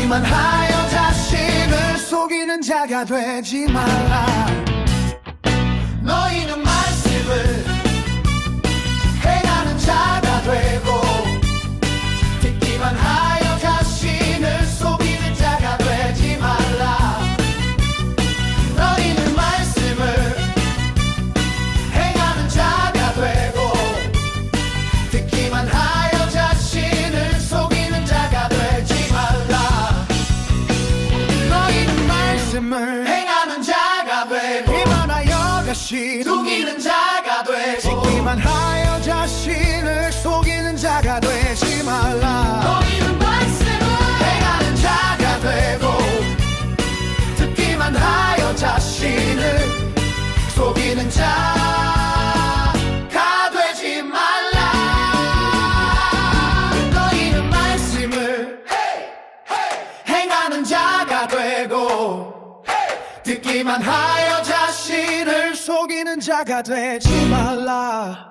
듣기만 하여 자신을 속이는 자가 되지 말라. 너희는 말씀을 행하는 자가 되고 듣기만 하여 자신을 속이는 자가 되지 말라. 너희는 말씀을 행하는 자가 되고 듣기만 하여 자신을 속이는 자가 되지 말라. 너희는 말씀을 행하는 자가 되고 듣기만 하여 자신을 속이는 자가 되고 듣기만 하여 자신을 속이는 자가 되지 말라. 너희는 말씀을 행하는 자가 되고 듣기만 하여 자신을 속이는 자가 되지 말라. 너희는 말씀을 행하는 자가 되고 듣기만 하여 자신을 속이는 자가 되지 말라.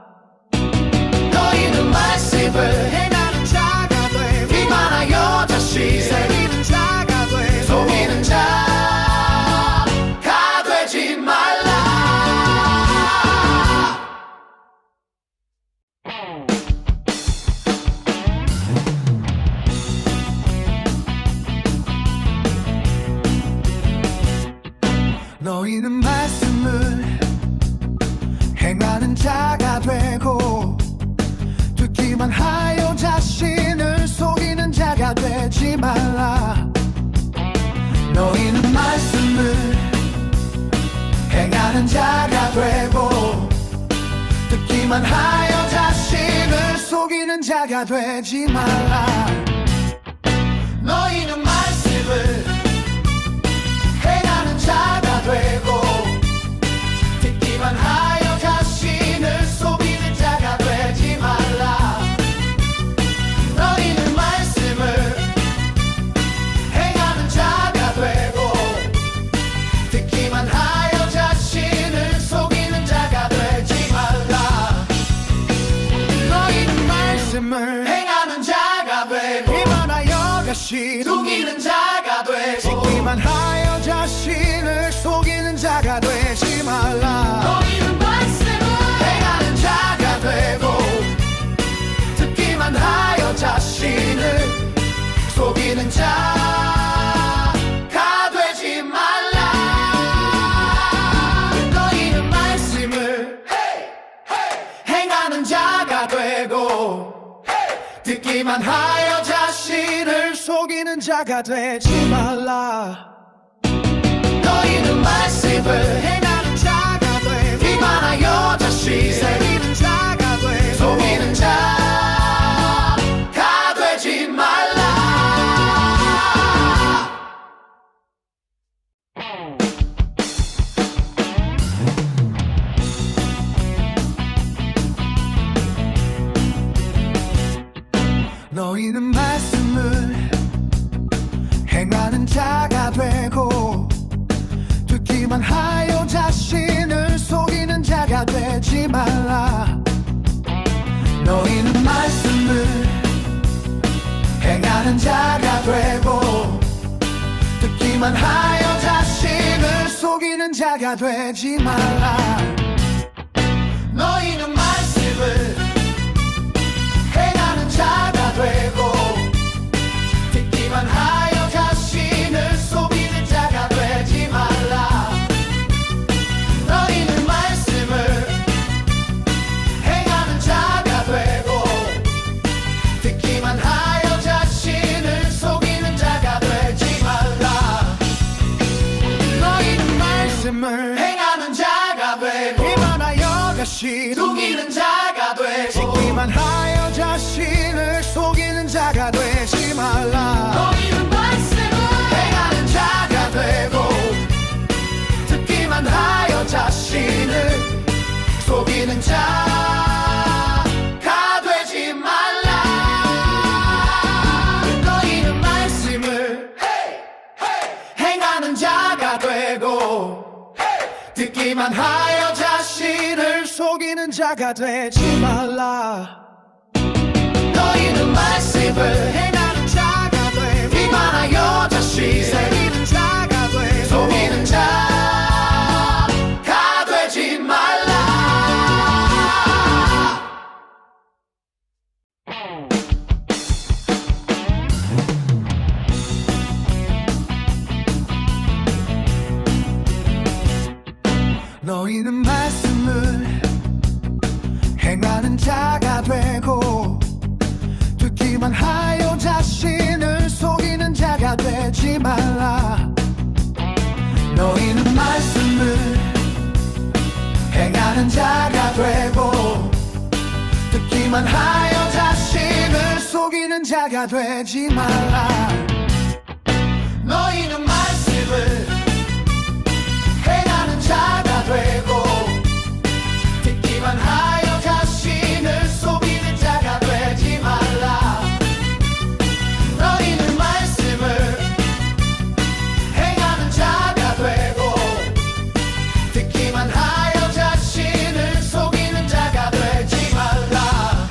너희는 말씀을 행하는 자가 되고 듣기만 하여 자신을 속이는 자가 되고 속이는 자가 되지 말라. 너희는 말씀을 행하는 자가 되고 듣기만 하여 자신을 속이는 자가 되지 말라. 너희는 말씀을 행하는 자가 되고 듣기만 하여 자신을 속이는 자가 되지 말라. 너희는 말씀을 행하는 자가 되고 듣기만 하여 자신을 속이는 자가 되지 말라. 너희는 말씀을 행하는 자가 되고 듣기만 하여 자신을 속이는 자가 되지 말라. 너희는 말씀을 행하는 자가 되고 듣기만 하여 자신을 속이는 자가 되고 듣기만 하여 자신을 속이는 자가 되지 말라. 너희는 말씀을 행하는 자가 되고 듣기만 하여 자신을 속이는 자가 되지 말라. 너희는 말씀을 행하는 자가 되고 듣기만 하여 자신을 속이는 자가 되지 말라. 너희는 말씀을 행하는 자가 되고 듣기만 하여 자신을 속이는 자가 되고 속이는 자가 되지 말라. 너희는 말씀을 행하는 자가 되고 듣기만 하여 자신을 속이는 자가 되지 말라. 너희는 말씀을 행하는 자가 되고 듣기만 하여 자신을 속이는 자가 되지 말라. 너희는 말씀을 행하는 자가 되고 듣기만 하여 자신을 속이는 자가 되지 말라. 너희는 말씀을 행하는 자가 되고 듣기만 하여 자신을 속이는 자가 되지 말라. 너희는 말씀을 행하는 자가 되고 듣기만 하여 자신을 속이는 자가 되고 듣기만 하여 자신을 속이는 자가 되지 말라. 너희는 말씀을 행하는 자가 되고 듣기만 하여 자신을 속이는 자가 되지 말라. 너희는 말씀을 행하는 자가 되고 듣기만 하여 자신을 속이는 자가 되지 말라. 너희는 말씀을 행하는 자가 되고 비만하여 자신 새기는 자가 돼 속이는 자가 되지 말라. 너희는 말씀을 행하는 자가 되고 듣기만 하여 자신을 속이는 자가 되지 말라. 너희는 말씀을 행하는 자가 되고 듣기만 하여 자신을 속이는 자가 되지 말라. 너희는 말씀을 행하는 자가 되고 듣기만 하여 자신을 속이는 자가 되지 말라. 너희는 말씀을 행하는 자가 되고 듣기만 하여 자신을 속이는 자가 되지 말라.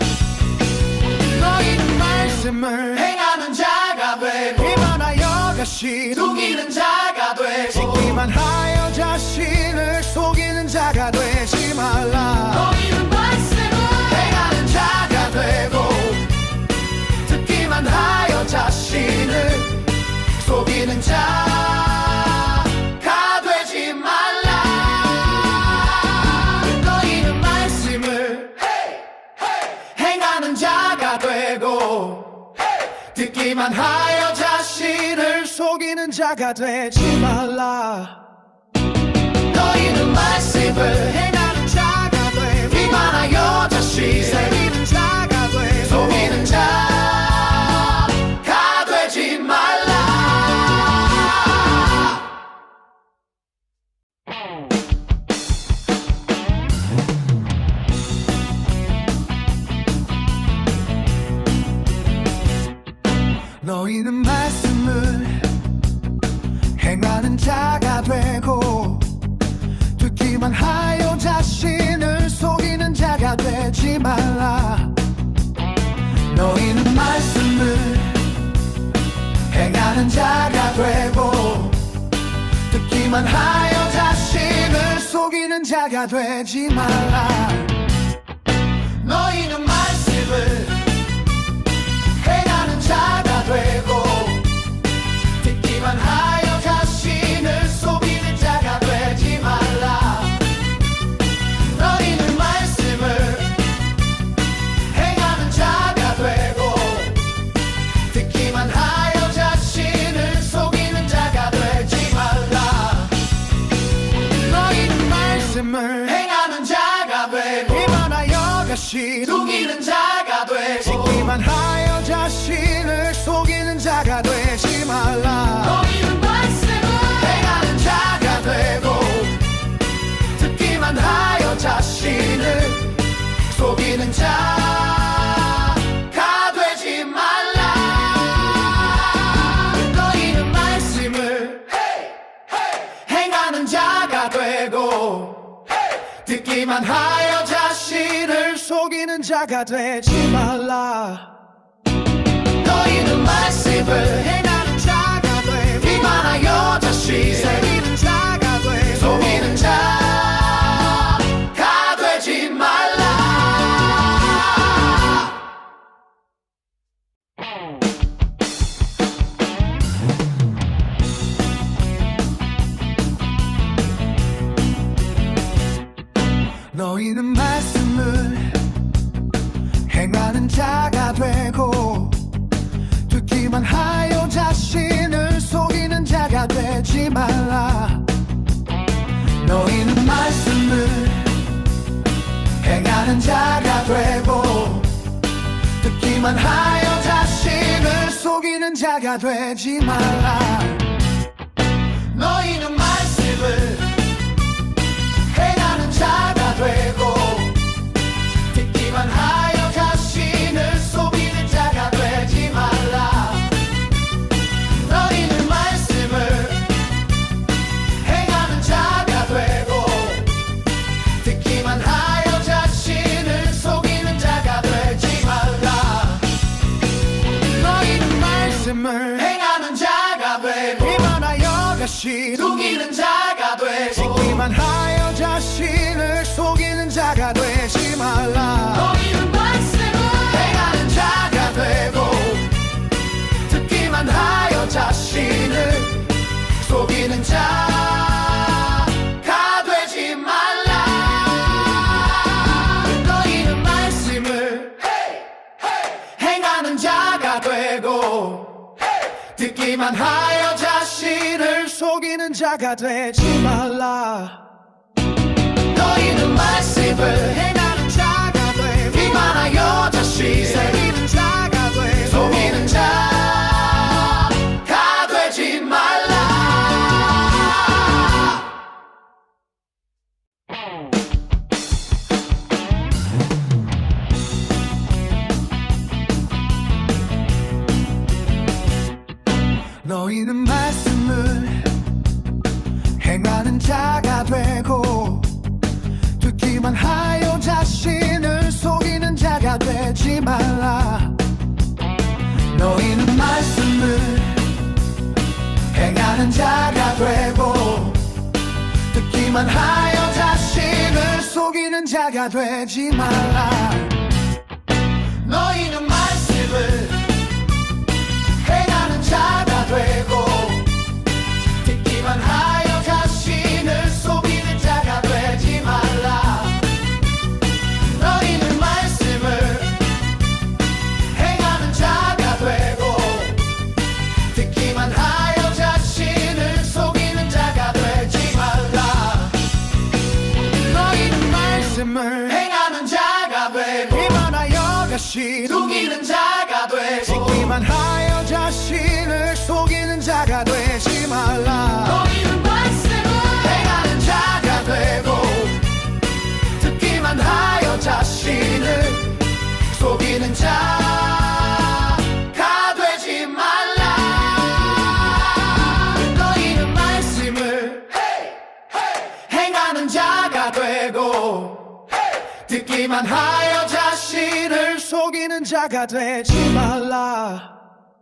너희는 말씀을 행하는 자가 되고 비만하여 자신 속이는 자가 되고 듣기만 하여 자신을 속이는 자가 되지 말라. 너희는 말씀을 행하는 자가 되고 듣기만 하여 자신을 속이는 자가 되지 말라. 너희는 말씀을 행하는 자가 되고 듣기만 하여 자신을 속이는 자가 되지 말라. 너희는 말씀을 행하는 자가 되고 비만하여 자신 새기는 자가 되고 속이는 자가 되지 말라. 너희는 말씀을 행하는 자가 되고 듣기만 하여 자신을 속이는 자가 되지 말라. 너희는 말씀을 행하는 자가 되고 듣기만 하여 자신을 속이는 자가 되지 말라. 너희는 말씀을 행하는 자가 되고 듣기만 하여 자신을 속이는 자가 되지 말라. 너희는 말씀을 행하는 자가 되고 듣기만 하여 자신을 속이는 자가 되지 말라. 너희는 말씀을 행하는 자가 되고 비만하여 자신 속이는 자가 되고 듣기만 하여 자신을 속이는 자가 되지 말라. 너희는 말씀을 행하는 자가 되고 듣기만 하여 자신을 속이는 자가 되지 말라. 너희는 말씀을 행하는 자가 되고 듣기만 하여 자신을 속이는 자가 되지 말라. 너희는 말씀을 행하는 자가 되고 비만하여 자신 새기는 자가 되고 속이는 자가 되지 말라. 너희는 말씀을 행하는 자가 되고 듣기만 하여 자신을 속이는 자가 되지 말라. 너희는 말씀을 행하는 자가 되고 듣기만 하여 자신을 속이는 자가 되지 말라. 너희는 말씀을 행하는 자가 되고 듣기만 하여 자신을 속이는 자가 되지 말라. 너희는 말씀을 행하는 자가 되고 듣기만 하여 자신을 속이는 자가 되지 말라. 너희는 말씀을 행하는 여럿이 속이는 자가 되고 듣기만 하여 자신을 속이는 자가 되지 말라. 너희는 말씀을 행하는 자가 되고 듣기만 하여 자신을 속이는 자가 되지 말라. 너희는 말씀을 행하는 자가 되고 듣기만 하여 자신을 속이는 자가 되지 말라. 너희는 말씀을 행하는 자가 되고 듣기만 하여 자신을 속이는 자가 되고 속이는 자가 되지 말라. 너희는 말씀을 행하는 자가 되고 듣기만 하여 자신을 속이는 자가 되지 말라. 너희는 말씀을 행하는 자가 되고 듣기만 하여 자신을 속이는 자가 되지 말라. 너희는 말씀을 행하는 자가 되고 듣기만 하여 자신을 속이는 자가 되지 말라. 너희는 말씀을 행하는 자가 되고 듣기만 하여 자신을 속이는 자가 되지 말라. 너희는 말씀을 행하는 자가 되고 듣기만 하여 자신을 속이는 자가 되고 듣기만 하여 자신을 속이는 자가 되지 말라. 너희는 말씀을 행하는 자가 되고 듣기만 하여 자신을 속이는 자가 되지 말라. 너희는 말씀을 행하는 자가 되고 듣기만 하여 자신을 속이는 자가 되지 말라.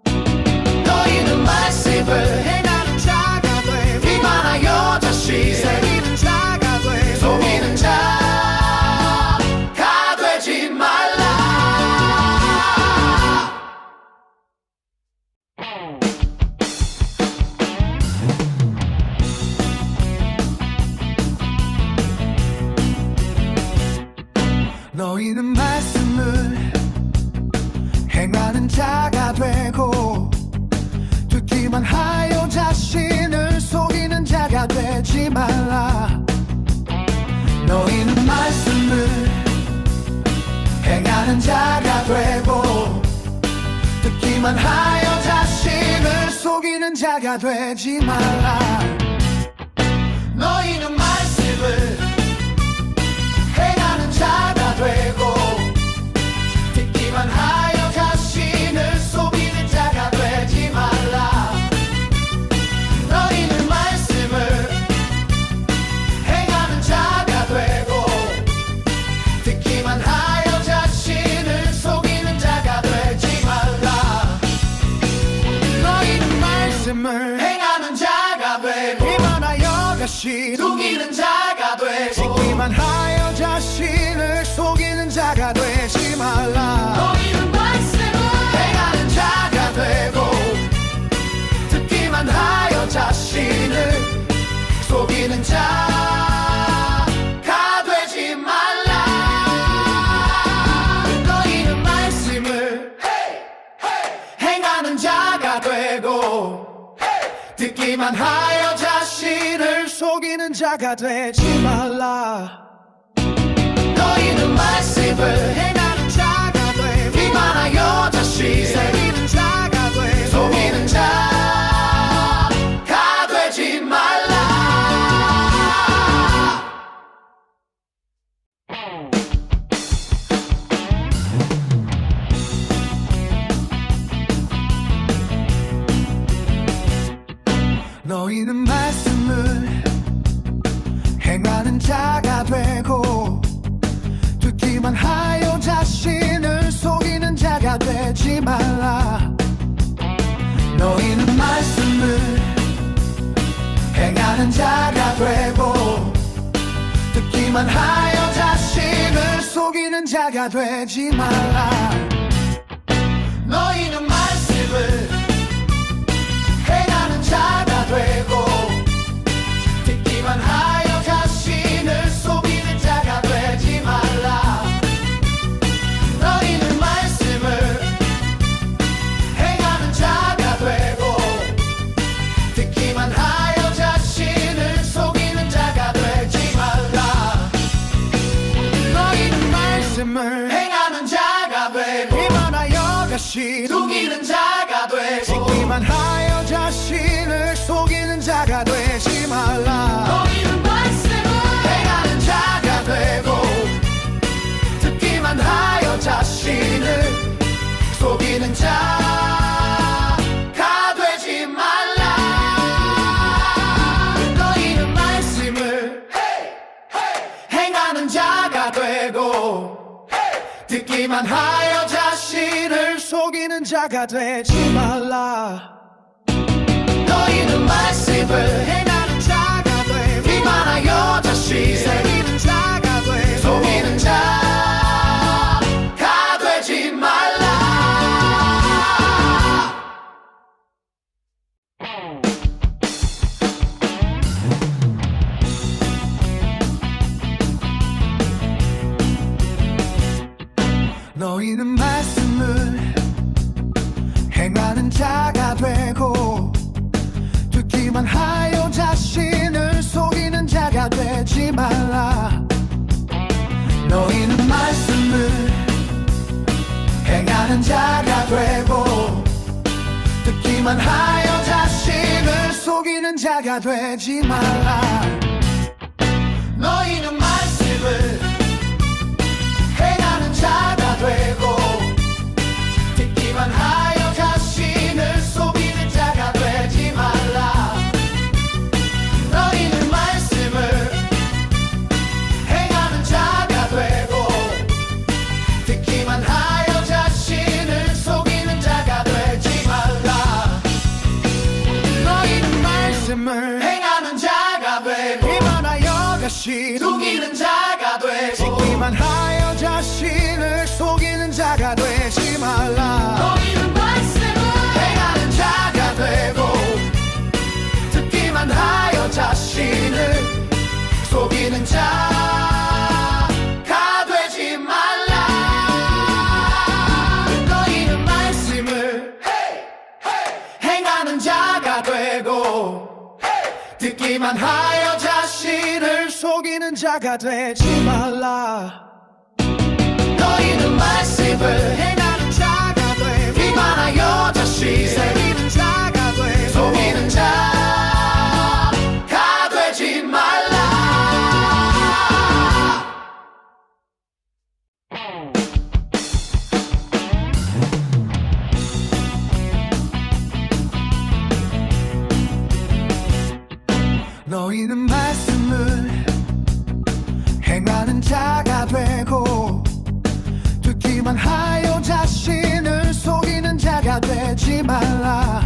너희는 말씀을 행하는 자가 되고 듣기만 하여 자신을 속이는 자가 되고 속이는 자가 되지 말라. 너희는 말씀을 행하는 자가 되고 듣기만 하여 자신을 속이는 자가 되지 말라. 너희는 말씀을 행하는 자가 되고 듣기만 하여 자신을 속이는 자가 되지 말라. 너희는 말씀을 행하는 자가 되고 듣기만 하여 자신을 속이는 자가 되지 말라. 너희는 말씀을 행하는 자가 되고 듣기만 하여 자신을 속이는 자가 되지 말라. 너희는 말씀을 행하는 자가 되고 듣기만 하여 자신을 속이는 자가 되고 듣기만 하여 자신을 속이는 자가 되지 말라. 너희는 말씀을 행하는 자가 되고 듣기만 하여 자신을 속이는 자가 되지 말라. 너희는 말씀을 행하는 자가 되고 듣기만 하여 자신을 속이는 자가 되지 말라. 너희는 말씀을 행하는 자가 되고 듣기만 하여 자신을 속이는 자가 되고 속이는 자가 되지 말라. 너희는 말씀을 행하는 자가 되고 듣기만 하여 자신을 속이는 자가 되지 말라. 너희는 말씀을 행하는 자가 되고 듣기만 하여 자신을 속이는 자가 되지 말라. 너희는 말씀을 행하는 자가 되고 듣기만 하여 자신을 속이는 자가 되지 말라. 너희는 말씀을 행하는 자가 되고 듣기만 하여 자신을 속이는 자가 되지 말라. 너희는 말씀을 행하는 자가 되고 듣기만 하여 자신을 속이는 자가 되고 듣기만 하여 자신을 속이는 자가 되지 말라. 너희는 말씀을 행하는 자가 되고 듣기만 하여 자신을 속이는 자가 되지 말라. 너희는 말씀을 행하는 자가 되고 듣기만 하여 자신을 속이는 자가 되지 말라. 너희는 말씀을 행하는 자가 되고 듣기만 하여 자신을 속이는 자가 되고 속이는 자가 되지 말라. 너희는 말씀을 행하는 자가 되고 듣기만 하여 자신을 속이는 자가 되지 말라. 너희는 말씀을 행하는 자가 되고 듣기만 하여 자신을 속이는 자가 되지 말라. 너희는 말씀을 행하는 자가 되고 듣기만 하여 자신을 속이는 자가 되지 말라. 너희는 말씀을 행하는 자가 되고 듣기만 하여 자신을 속이는 자가 되지 말라. 너희는 말씀을 행하는 자가 되고 듣기만 하여 자신을 속이는 자가 되고 듣기만 하여 자신을 속이는 자가 되지 말라. 너희는 말씀을 행하는 자가 되고 듣기만 하여 자신을 속이는 자가 되지 말라. 너희는 말씀을 행하는 자가 되고 듣기만 하여 자신을 속이는 자가 되지 말라. 너희는 말씀을 행하는 자가 되고 듣기만 하여 자신을 속이는 자가 되고 속이는 자가 되지 말라. 너희는 말씀을 행하는 자가 되고 듣기만 하여 자신을 속이는 자가 되지 말라.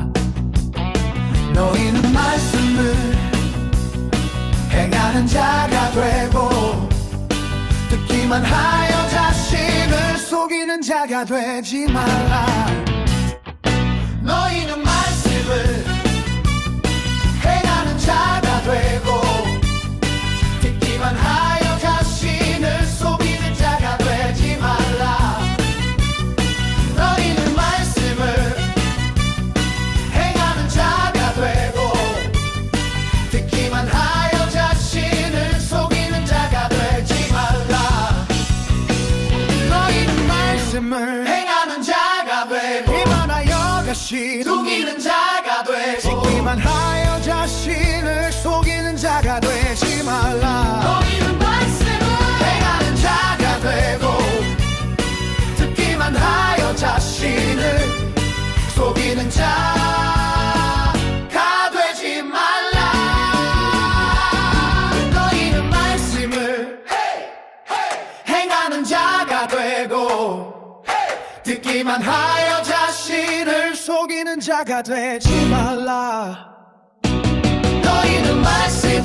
너희는 말씀을 행하는 자가 되고 듣기만 하여 자신을 속이는 자가 되지 말라. 너희는 말씀을 행하는 자가 되고 듣기만 하여 자신을 속이는 자가 되지 말라. 너희는 말씀을 행하는 자가 되고 듣기만 하여 자신을 속이는 자가 되지 말라. 너희는 말씀을 행하는 자가 되고 듣기만 하여 자신을 속이는 자가 되고 듣기만 하여 자신을 속이는 자가 되지 말라. 너희는 말씀을 행하는 자가 되고 듣기만 하여 자신을 속이는 자가 되지 말라. 너희는 말씀을 행하는 자가 되고 듣기만 하여 자신을 속이는 자가 되지 말라. 너희는 말씀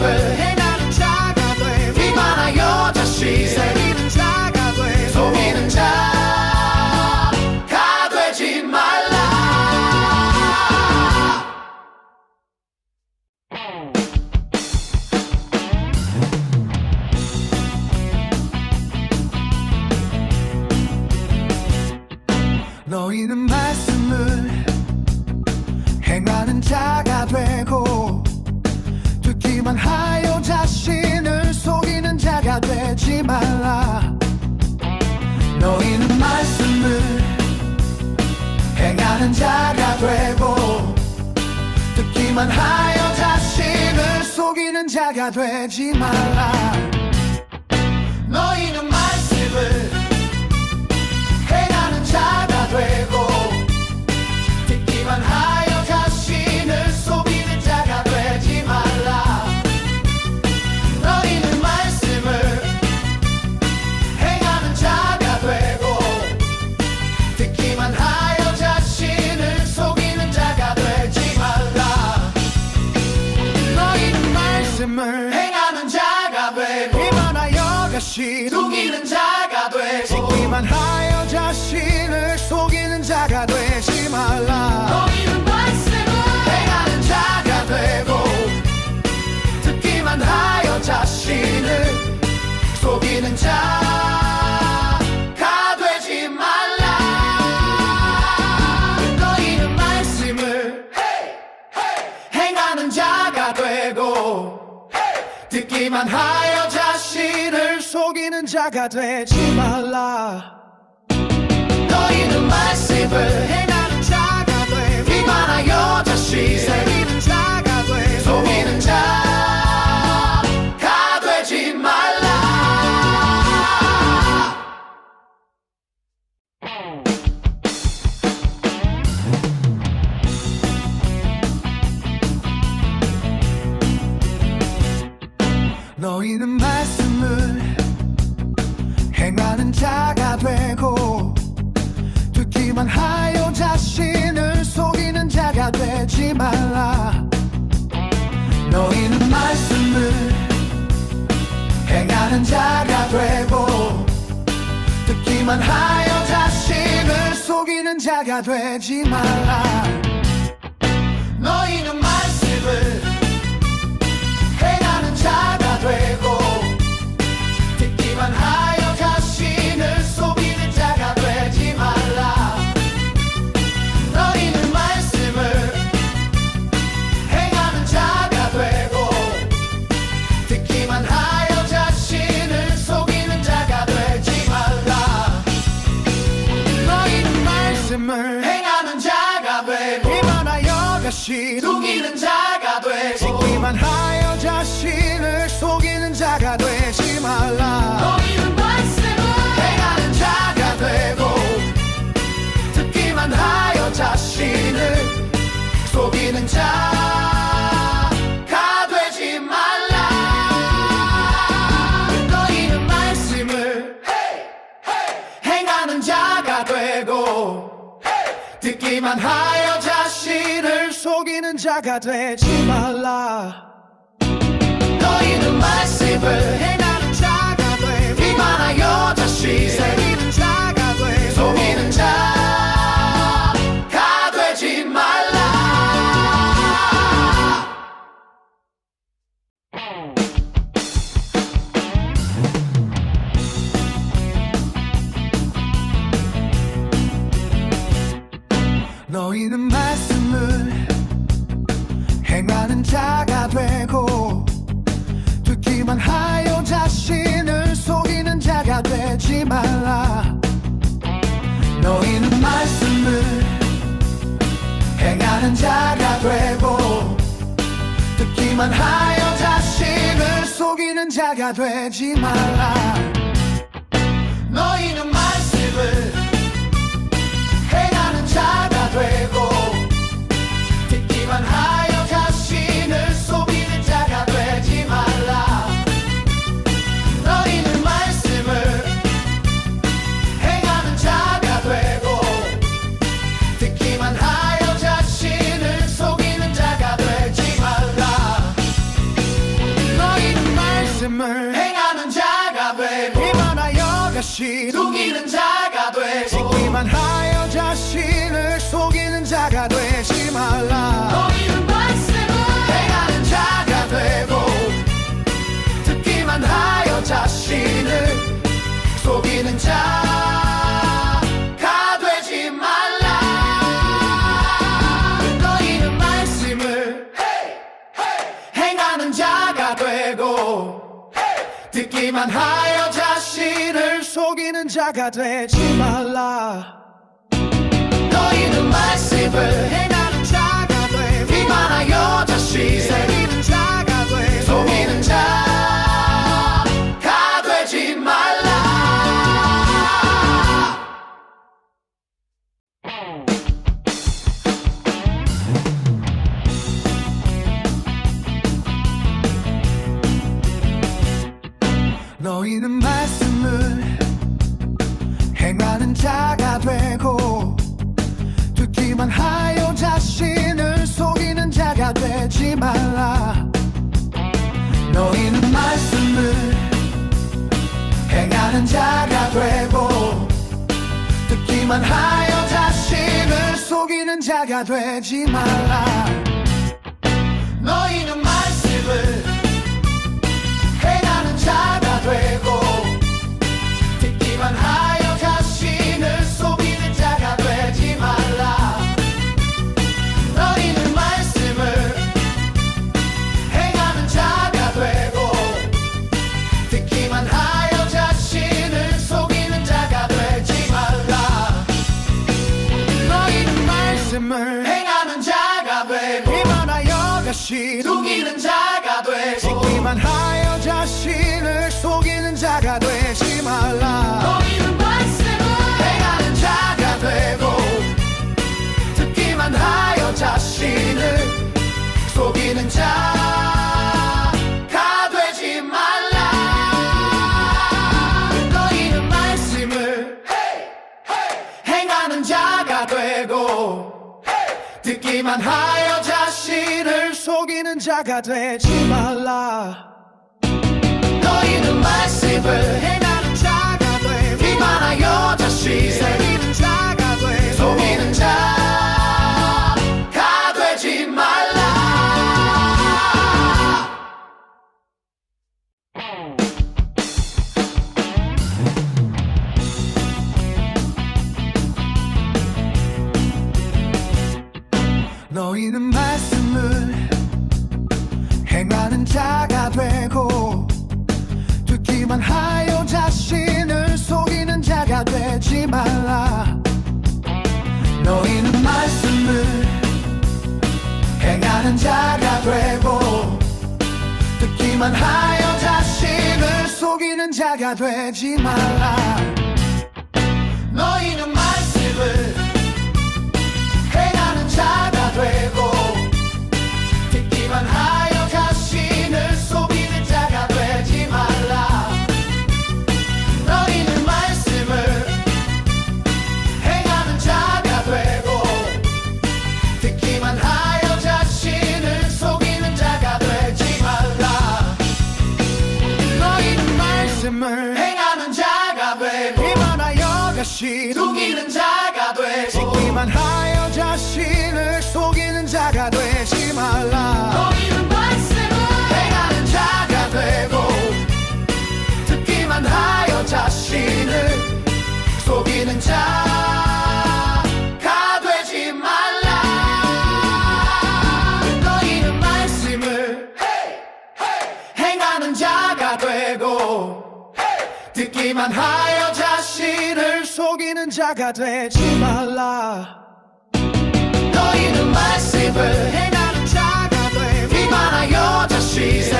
자가 되고 듣기만 하여 자신을 속이는 자가 되지 말라. 너희는 말씀을 행하는 자가 되고 듣기만 하여 자신을 속이는 자가 되지 말라. 너희는 말씀을 행하는 자가 되고 듣기만 하여 자신을 속이는 자가 되지 말라. 너희는 말씀을 행하는 자가 되고 듣기만 하여 자신을 속이는 자가 되고 듣기만 하여 자신을 속이는 자가 되지 말라. 너희는 말씀을 행하는 자가 되고 듣기만 하여 자신을 속이는 자가 되지 말라. 너희는 말씀을 행하는 자가 되고 듣기만 하여 자신을 속이는 자가 되지 말라. 너희는 말씀을 행하는 자가 되고 듣기만 하여 자신을 속이는 자가 되고 속이는 자가 되지 말라. 너희는 말씀을 행하는 자가 되고 듣기만 하여 자신을 속이는 자가 되지 말라. 너희는 말씀을 행하는 자가 되고 듣기만 하여 자신을 속이는 자가 되지 말라. 너희는 말씀을 행하는 자가 되고 듣기만 하여 자신을 속이는 자가 되지 말라. 너희는 말씀을 행하는 자가 되고 듣기만 하여 자신을 속이는 자가 되지 말라. 너희는 말씀을 행하는 자가 되고 듣기만 하여 자신을 속이는 자가 되고 듣기만 하여 자신을 속이는 자가 되지 말라. 너희는 말씀을 행하는 자가 되고 듣기만 하여 자신을 속이는 자가 되지 말라. 너희는 말씀을 행하는 자가 되고 듣기만 하여 자신을 속이는 자가 되지 말라. 너희는 말씀을 행하는 자가 되고 듣기만 하여 자신을 속이는 자가 되고 속이는 자가 되지 말라. 너희는 말씀을 행하는 자가 되고 듣기만 하여 자신을 속이는 자가 되지 말라. 너희는 말씀을 행하는 자가 되고 듣기만 하여 자신을 속이는 자가 되지 말라. 너희는 말씀을 행하는 자가 되고 듣기만 하여 자신을 속이는 자가 되지 말라. 너희는 말씀을 행하는 자가 되고 듣기만 하여 자신을 속이는 자가 되지 말라. 너희는 말씀을 행하는 자가 되고 듣기만 하여 자신을 속이는 자가 되고 듣기만 하여 자신을 속이는 자가 되지 말라. 너희는 말씀을 행하는 자가 되고 듣기만 하여 자신을 속이는 자가 되지 말라. 너희는 말씀을 행하는 자가 되고 듣기만 하여 자신을 속이는 자가 되지 말라. 너희는 말씀을 행하는 자가 돼 비만하여 자신을 새기는 자가 돼 속이는 자가 되지 말라. 너희는 말씀을 행하는 자가 되고 듣기만 하여 자신을 속이는 자가 되지 말라. 너희는 말씀을 행하는 자가 되고 듣기만 하여 자신을 속이는 자가 되지 말라. 너희는 말씀을 행하는 자가 되고 듣기만 하여 자신을 속이는 자가 되지 말라. 너희는 말씀을 행하는 자가 되고 듣기만 하여 자신을 속이는 자가 되지 말라. 너희는 말씀을 행하는 자가 되고 비만하여 자신을 속이는 자가 되고 듣기만 하여 자신을 속이는 자가 되지 말라. 너희는 말씀을 행하는 자가 되고 듣기만 하여 자신을 속이는 자가 되지 말라. 너희는 말씀을 행하는 자가 되고 듣기만 하여 자신을 속이는 자가 되지 말라. 너희는 말씀을 행하는 자가 돼 비만하여 자신을 새기는 자가 돼 속이는 자가 되지 말라. 너희는 말씀을 행하는 자가 되고 듣기만 하여 자신을 속이는 자가 되지 말라. 너희는 말씀을 행하는 자가 되고 듣기만 하여 자신을 속이는 자가 되지 말라. 너희는 말씀을 행하는 자가 되고 듣기만 하여 자신을 속이는 자가 되지 말라. 너희는 말씀을 행하는 자가 되고 듣기만 하여 자신을 속이는 자가 되지 말라. 너희는 말씀을 행하는 자가 되고 비만하여 자신을 속이는 자가 되고 듣기만 하여 자신을 속이는 자가 되지 말라. 너희는 말씀을 행하는 자가 되고 듣기만 하여 자신을 속이는 자가 되지 말라. 너희는 말씀을 행하는 자가 되고 듣기만 하여 자신을 속이는 자가 되지 말라. 너희는 말씀을 행하는 자가 되고 비만하여 자신을